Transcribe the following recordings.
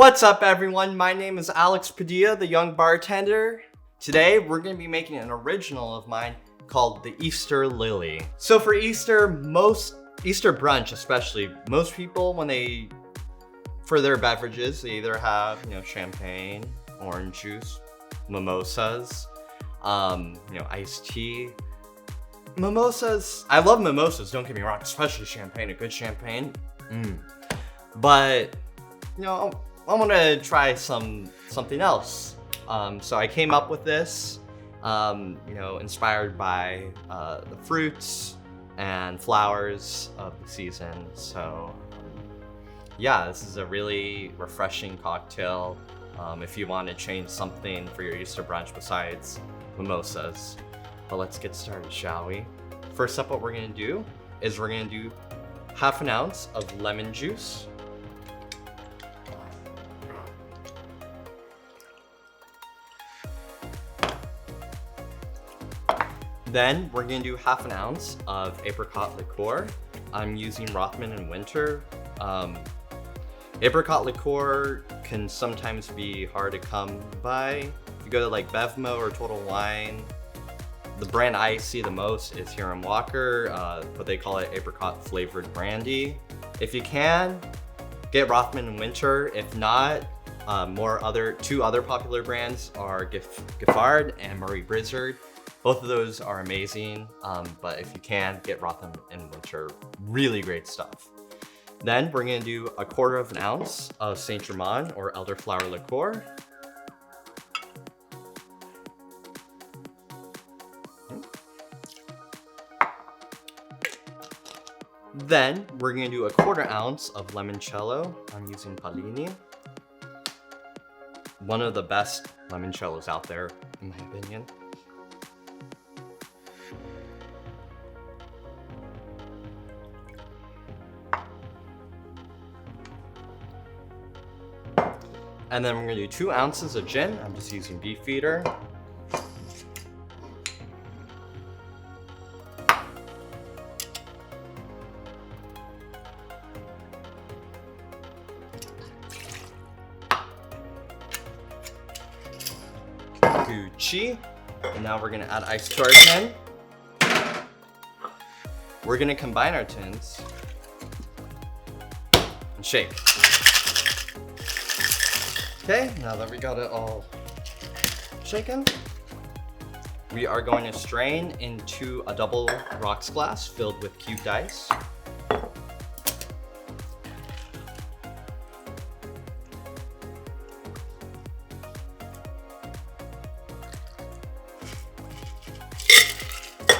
What's up, everyone? My name is Alex Padilla, the young bartender. Today, we're going to be making an original of mine called the Easter Lily. So for Easter brunch especially, most people for their beverages, they either have, champagne, orange juice, mimosas, iced tea. Mimosas, I love mimosas, don't get me wrong, especially champagne, a good champagne. But, I want to try something else. So I came up with this, inspired by the fruits and flowers of the season. So yeah, this is a really refreshing cocktail if you want to change something for your Easter brunch besides mimosas. But let's get started, shall we? First up, what we're going to do is we're going to do half an ounce of lemon juice. Then we're gonna do half an ounce of Apricot Liqueur. I'm using Rothman and Winter. Apricot Liqueur can sometimes be hard to come by. If you go to like Bevmo or Total Wine, the brand I see the most is Hiram Walker, but they call it apricot flavored brandy. If you can, get Rothman and Winter. If not, two other popular brands are Giffard and Murray Blizzard. Both of those are amazing, but if you can, get Rothman and Winter. Really great stuff. Then we're gonna do 1/4 ounce of Saint Germain or elderflower liqueur. Then we're gonna do 1/4 ounce of Limoncello. I'm using Pallini. One of the best limoncellos out there, in my opinion. And then we're gonna do 2 ounces of gin. I'm just using Beefeater. Gucci. And now we're gonna add ice to our tin. We're gonna combine our tins and shake. Okay, now that we got it all shaken, we are going to strain into a double rocks glass filled with cubed ice.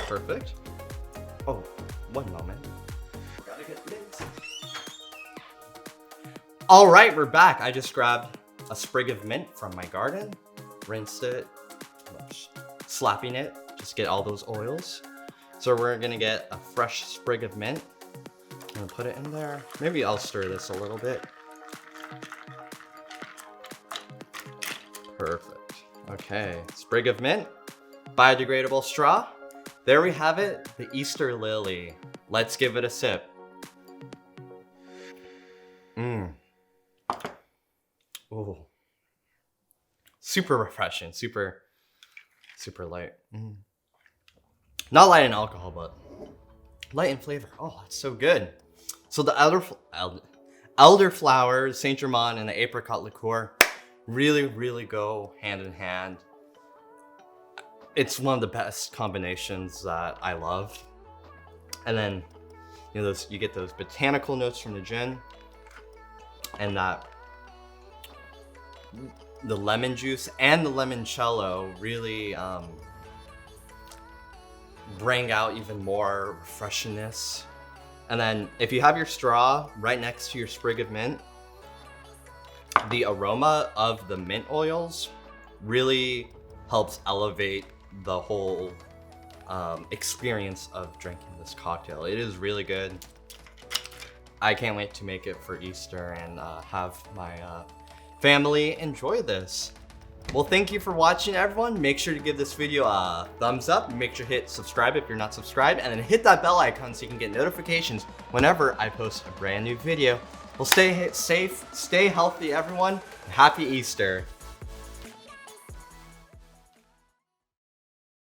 Perfect. Oh, one moment. Gotta get this. All right, we're back. I just grabbed a sprig of mint from my garden, rinsed it, slapping it, just get all those oils. So we're gonna get a fresh sprig of mint. I'm gonna put it in there. Maybe I'll stir this a little bit. Perfect. Okay, sprig of mint, biodegradable straw. There we have it, the Easter Lily. Let's give it a sip. Oh, super refreshing, super light. Not light in alcohol, but light in flavor. Oh, that's so good. So the elderflower, Saint Germain, and the apricot liqueur really go hand in hand. It's one of the best combinations that I love. And then, you get those botanical notes from the gin, and the lemon juice and the limoncello really bring out even more freshness. And then if you have your straw right next to your sprig of mint, the aroma of the mint oils really helps elevate the whole experience of drinking this cocktail. It is really good. I can't wait to make it for Easter and have my family enjoy this. Well, thank you for watching, everyone. Make sure to give this video a thumbs up. Make sure to hit subscribe if you're not subscribed, and then hit that bell icon so you can get notifications whenever I post a brand new video. Well, stay safe, stay healthy, everyone. Happy Easter.